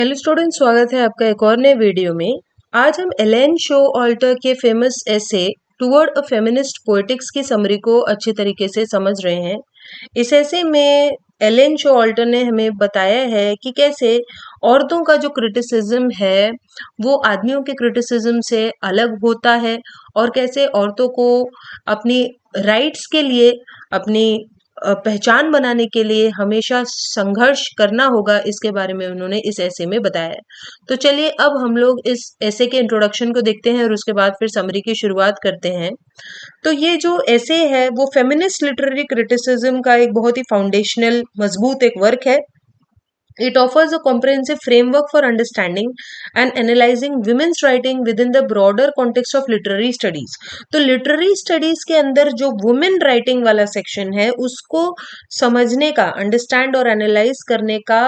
Hello student, स्वागत है आपका एक और नए वीडियो में। आज हम एलेन शो ऑल्टर के famous essay toward a feminist poetics की समरी को अच्छी तरीके से समझ रहे हैं। इस एसे में एलेन शो ऑल्टर ने हमें बताया है कि कैसे औरतों का जो क्रिटिसिज्म है वो आदमियों के क्रिटिसिज्म से अलग होता है और कैसे औरतों को अपनी राइट्स के लिए, अपनी पहचान बनाने के लिए हमेशा संघर्ष करना होगा। इसके बारे में उन्होंने इस ऐसे में बताया है। तो चलिए अब हम लोग इस ऐसे के इंट्रोडक्शन को देखते हैं और उसके बाद फिर समरी की शुरुआत करते हैं। तो ये जो ऐसे है वो फेमिनिस्ट लिटरेरी क्रिटिसिज्म का एक बहुत ही फाउंडेशनल मजबूत एक वर्क है। It offers a comprehensive framework for understanding and analyzing women's writing within the broader context of literary studies. तो literary studies के अंदर जो women writing वाला section है उसको समझने का, understand और analyze करने का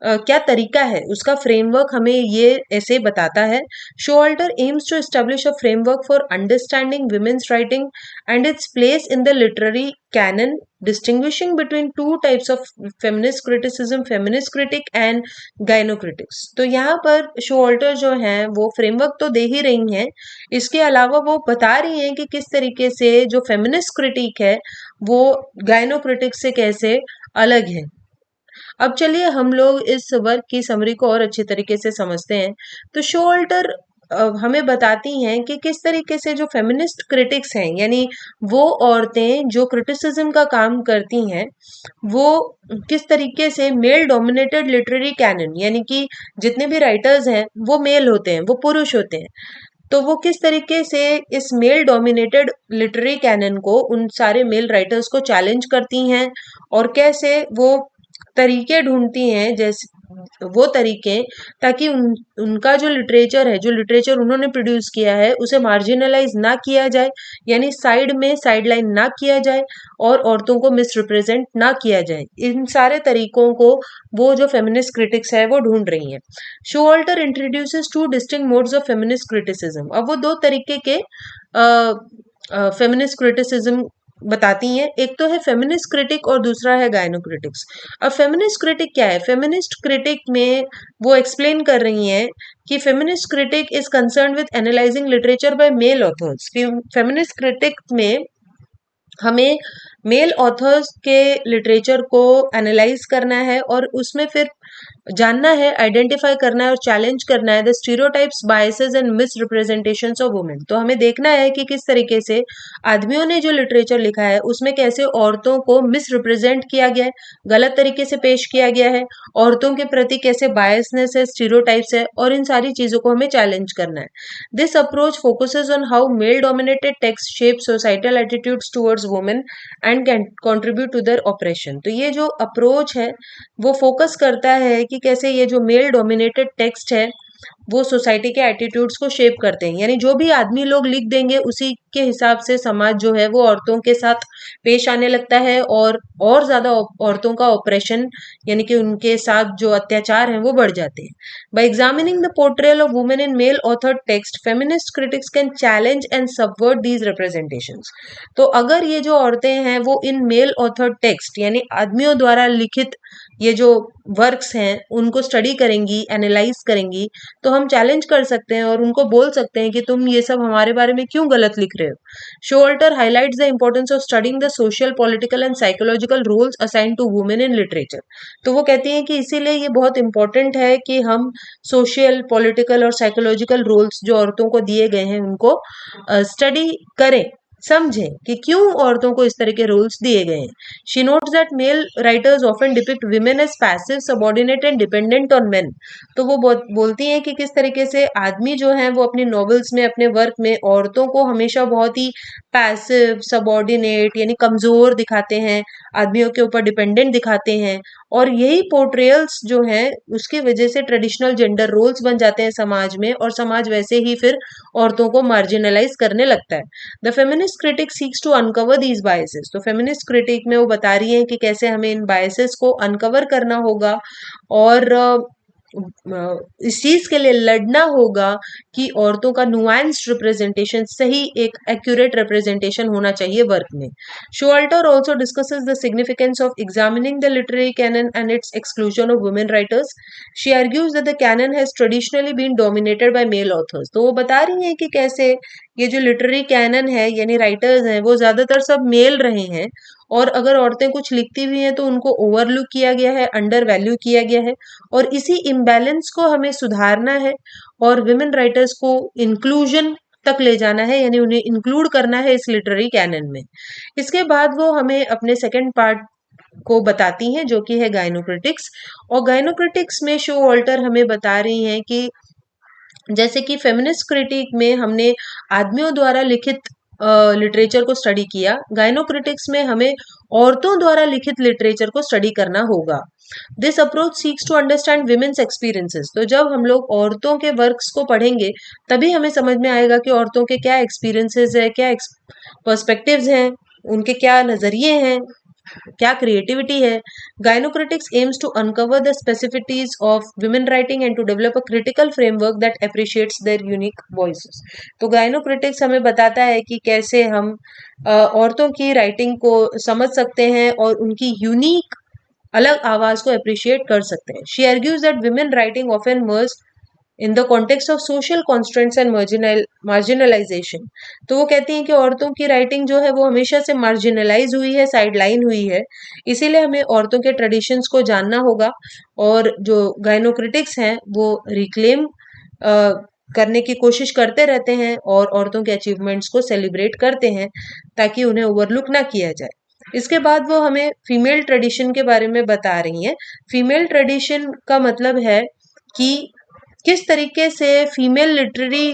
क्या तरीका है, उसका फ्रेमवर्क हमें ये ऐसे बताता है। शोअल्टर aims to establish a framework for understanding women's writing and its place in the literary canon, distinguishing between two types of feminist criticism, feminist critic and gynocritics। तो यहाँ पर शोअल्टर जो हैं वो फ्रेमवर्क तो दे ही रही हैं, इसके अलावा वो बता रही हैं कि किस तरीके से जो फेमिनिस्ट क्रिटिक है वो गायनोक्रिटिक से कैसे अलग है। अब चलिए हम लोग इस वर्क की समरी को और अच्छी तरीके से समझते हैं। तो शोअल्टर हमें बताती हैं कि किस तरीके से जो फेमिनिस्ट क्रिटिक्स हैं, यानी वो औरतें जो क्रिटिसिज्म का काम करती हैं, वो किस तरीके से मेल डोमिनेटेड लिटरेरी कैनन, यानी कि जितने भी राइटर्स हैं वो मेल होते हैं, वो पुरुष होते हैं। तो वो किस तरीके से इस मेल डोमिनेटेड लिटरेरी कैनन को, उन सारे मेल राइटर्स को चैलेंज करती हैं और कैसे वो तरीके ढूंढती हैं, जैसे वो तरीके, ताकि उनका जो लिटरेचर है, जो लिटरेचर उन्होंने प्रोड्यूस किया है उसे मार्जिनलाइज ना किया जाए, यानी साइड में साइडलाइन ना किया जाए और औरतों को मिसरिप्रेजेंट ना किया जाए। इन सारे तरीकों को वो जो फेमिनिस्ट क्रिटिक्स है वो ढूंढ रही हैं। शोअल्टर introduces two distinct modes of feminist criticism. अब वो दो तरीके के फेमिनिस्ट क्रिटिसिज्म बताती हैं। एक तो है फेमिनिस्ट क्रिटिक और दूसरा है गायनोक्रिटिक्स। अब फेमिनिस्ट क्रिटिक क्या है? फेमिनिस्ट क्रिटिक में वो एक्सप्लेन कर रही हैं कि feminist critic is concern with analysing literature by male authors. Feminist critic में हमें मेल ऑथर्स के लिटरेचर को एनालाइज करना है और उसमें फिर जानना है, आइडेंटिफाई करना है और चैलेंज करना है the stereotypes, biases and miss representations of women. तो हमें देखना है कि किस तरीके से आदमियों ने जो लिटरेचर लिखा है उसमें कैसे औरतों को मिस रिप्रेजेंट किया गया है, गलत तरीके से पेश किया गया है, औरतों के प्रति कैसे बायसनेस है, स्टीरियोटाइप्स है, और इन सारी चीजों को हमें चैलेंज करना है। This approach focuses on how male dominated text shape societal attitudes towards women and can contribute to their oppression. तो ये जो अप्रोच है वो फोकस करता है कि कैसे ये जो मेल डोमिनेटेड टेक्स्ट है वो सोसाइटी के एटीट्यूड्स को शेप करते हैं, यानी जो भी आदमी लोग लिख देंगे उसी के हिसाब से समाज जो है वो औरतों के साथ पेश आने लगता है और ज्यादा औरतों का ऑपरेशन, यानी कि उनके साथ जो अत्याचार है वो बढ़ जाते हैं। By examining the portrayal of women in male author text, feminist critics can challenge and subvert these representations. तो अगर ये जो औरतें हैं वो इन मेल ऑथर टेक्स्ट, यानी आदमियों द्वारा लिखित ये जो वर्क्स हैं उनको स्टडी करेंगी, एनालाइज करेंगी, तो हम चैलेंज कर सकते हैं और उनको बोल सकते हैं कि तुम ये सब हमारे बारे में क्यों गलत लिख रहे हो। Showalter highlights the importance of studying the social, political and psychological roles assign to women in literature. तो वो कहती हैं कि इसीलिए ये बहुत इंपॉर्टेंट है कि हम सोशल, पॉलिटिकल और साइकोलॉजिकल रोल्स जो औरतों को दिए गए हैं उनको स्टडी करें, समझें कि क्यों औरतों को इस तरह के रोल्स दिए गए हैं। She notes that male writers often depict women as passive, subordinate and dependent on men. तो वो बोलती हैं कि किस तरीके से आदमी जो हैं वो अपनी नॉवेल्स में, अपने वर्क में औरतों को हमेशा बहुत ही पैसिव, सबऑर्डिनेट यानी कमजोर दिखाते हैं, आदमियों के ऊपर डिपेंडेंट दिखाते हैं, और यही पोर्ट्रेयल्स जो हैं उसकी वजह से ट्रेडिशनल जेंडर रोल्स बन जाते हैं समाज में, और समाज वैसे ही फिर औरतों को मार्जिनलाइज करने लगता है। The feminist critic seeks to uncover these biases. तो फेमिनिस्ट क्रिटिक में वो बता रही हैं कि कैसे हमें इन बायसेस को अनकवर करना होगा और इस चीज के लिए लड़ना होगा कि औरतों का नुआंस्ड रिप्रेजेंटेशन, सही एक एक्यूरेट रिप्रेजेंटेशन होना चाहिए वर्क में। Showalter also discusses the significance of examining the literary canon and its exclusion of women writers. She argues that the canon has traditionally been dominated by male authors. तो वो बता रही हैं कि कैसे ये जो लिटरेरी कैनन है यानी राइटर्स हैं वो ज्यादातर सब मेल रहे हैं, और अगर औरतें कुछ लिखती भी हैं तो उनको ओवरलुक किया गया है, अंडर वैल्यू किया गया है, और इसी इम्बैलेंस को हमें सुधारना है और विमेन राइटर्स को इंक्लूजन तक ले जाना है, यानी उन्हें इंक्लूड करना है इस लिटरेरी कैनन में। इसके बाद वो हमें अपने सेकंड पार्ट को बताती हैं जो कि है गायनोक्रिटिक्स। और गायनोक्रिटिक्स में शो वॉल्टर हमें बता रही हैं कि जैसे कि फेमिनिस्ट क्रिटिक में हमने आदमियों द्वारा लिखित लिटरेचर को स्टडी किया, गायनोक्रिटिक्स में हमें औरतों द्वारा लिखित लिटरेचर को स्टडी करना होगा। This approach seeks to understand women's experiences. तो जब हम लोग औरतों के वर्क्स को पढ़ेंगे तभी हमें समझ में आएगा कि औरतों के क्या एक्सपीरियंसेस है, क्या पर्सपेक्टिव्स हैं, उनके क्या नजरिए हैं, क्या क्रिएटिविटी है। Gynocritics aims to uncover the specificities of women writing and to develop a critical framework that appreciates their unique voices. तो गायनोक्रिटिक्स हमें बताता है कि कैसे हम औरतों की राइटिंग को समझ सकते हैं और उनकी यूनिक अलग आवाज को अप्रिशिएट कर सकते हैं। She argues that women writing often merge in the context of social constants and marginalisation. तो वो कहती हैं कि औरतों की राइटिंग जो है वो हमेशा से मार्जिनलाइज हुई है, साइडलाइन हुई है, इसीलिए हमें औरतों के ट्रेडिशंस को जानना होगा। और जो गायनोक्रिटिक्स हैं वो रिक्लेम करने की कोशिश करते रहते हैं और औरतों के अचीवमेंट्स को सेलिब्रेट करते हैं ताकि उन्हें ओवरलुक ना किया जाए। इसके बाद वो हमें फीमेल ट्रेडिशन के बारे में बता रही हैं। फीमेल ट्रेडिशन का मतलब है कि किस तरीके से फीमेल लिटरेरी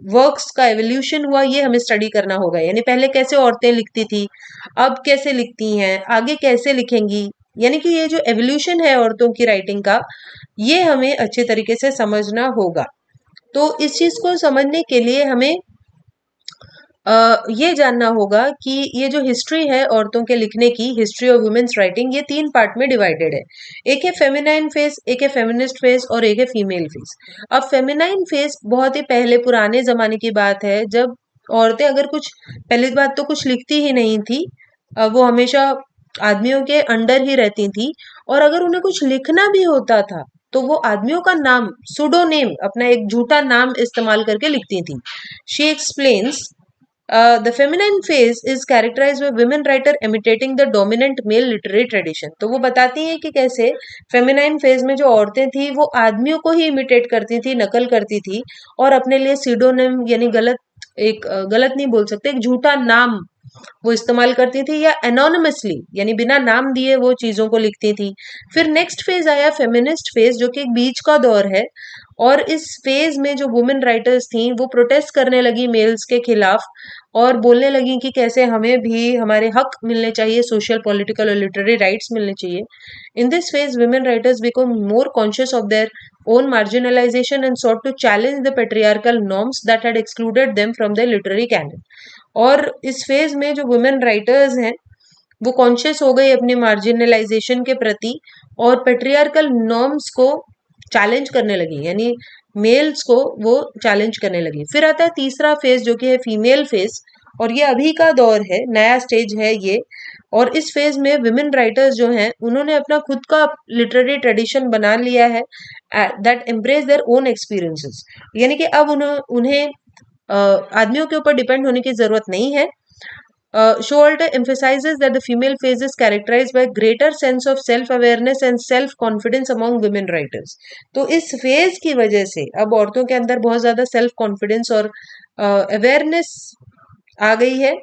वर्क्स का एवोल्यूशन हुआ, ये हमें स्टडी करना होगा। यानी पहले कैसे औरतें लिखती थी, अब कैसे लिखती हैं, आगे कैसे लिखेंगी, यानी कि ये जो एवोल्यूशन है औरतों की राइटिंग का, ये हमें अच्छे तरीके से समझना होगा। तो इस चीज को समझने के लिए हमें ये जानना होगा कि ये जो हिस्ट्री है औरतों के लिखने की, हिस्ट्री ऑफ वुमेन्स राइटिंग, ये 3 पार्ट में डिवाइडेड है। एक है फेमिनाइन फेज, एक है फेमिनिस्ट फेज और एक है फीमेल फेज। अब फेमिनाइन फेज बहुत ही पहले पुराने जमाने की बात है, जब औरतें अगर कुछ, पहली बात तो कुछ लिखती ही नहीं थी, वो हमेशा आदमियों के अंडर ही रहती थी, और अगर उन्हें कुछ लिखना भी होता था तो वो आदमियों का नाम, सुडोनेम, अपना एक झूठा नाम इस्तेमाल करके लिखती थी। She explains the feminine phase is characterized by women writer imitating the dominant male literary tradition। तो वो बताती हैं कि कैसे फेमिनाइन फेज में जो औरतें थी वो आदमियों को ही इमिटेट करती थी, नकल करती थी, और अपने लिए सीडोनिम यानी गलत नहीं बोल सकते, एक झूठा नाम वो इस्तेमाल करती थी, या एनोनिमसली यानी बिना नाम दिए वो चीजों को लिखती थी। फिर नेक्स्ट फेज आया फेमिनिस्ट फेज, जो कि एक बीच का दौर है, और इस फेज में जो वुमेन राइटर्स थी वो प्रोटेस्ट करने लगी मेल्स के खिलाफ और बोलने लगी कि कैसे हमें भी हमारे हक मिलने चाहिए, सोशल, पॉलिटिकल और लिटरेरी राइट्स मिलने चाहिए। In this phase women writers become more conscious of their own marginalization and sought to challenge the patriarchal norms that had excluded them from the literary canon। और इस phase में जो women writers हैं वो conscious हो गई अपनी marginalisation के प्रति और पेट्रियार्कल नॉर्म्स को चैलेंज करने लगी, यानी मेल्स को वो चैलेंज करने लगी। फिर आता है तीसरा फेज जो कि है फीमेल फेज, और ये अभी का दौर है, नया स्टेज है ये। और इस फेज में विमेन राइटर्स जो हैं उन्होंने अपना खुद का लिटरेरी ट्रेडिशन बना लिया है that embrace their own experiences, यानी कि अब उन्हें आदमियों के ऊपर डिपेंड होने की जरूरत नहीं है। Showalter emphasizes that the female phase is characterized by greater sense of self-awareness and self-confidence among women writers। तो इस फेज की वजह से अब औरतों के अंदर बहुत ज्यादा सेल्फ कॉन्फिडेंस और अवेयरनेस आ गई है,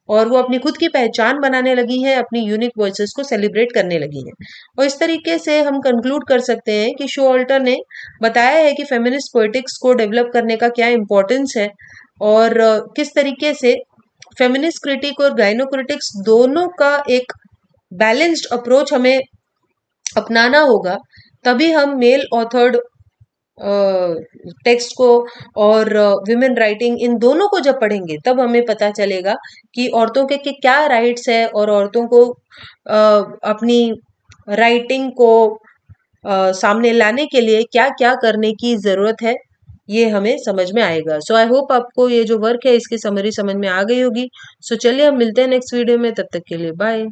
और वो अपनी खुद की पहचान बनाने लगी हैं, अपनी यूनिक वॉइसेस को सेलिब्रेट करने लगी हैं। और इस तरीके से हम कंक्लूड कर सकते हैं कि शोअल्टर ने बताया है कि फेमिनिस्ट पोएटिक्स को डेवलप करने का क्या इम्पोर्टेंस है, और किस तरीके से फेमिनिस्ट क्रिटिक और गाइनोक्रिटिक्स दोनों का एक बैलेंस्ड अप्रोच हमें अपनाना होगा। तभी हम मेल ऑथर्ड टेक्स्ट को और विमेन राइटिंग, इन दोनों को जब पढ़ेंगे तब हमें पता चलेगा कि औरतों के क्या राइट्स है, और औरतों को अपनी राइटिंग को सामने लाने के लिए क्या-क्या करने की ज़रूरत है, ये हमें समझ में आएगा। सो आई होप आपको ये जो वर्क है इसकी समरी समझ में आ गई होगी। सो चलिए हम मिलते हैं नेक्स्ट वीडियो में, तब तक के लिए बाय।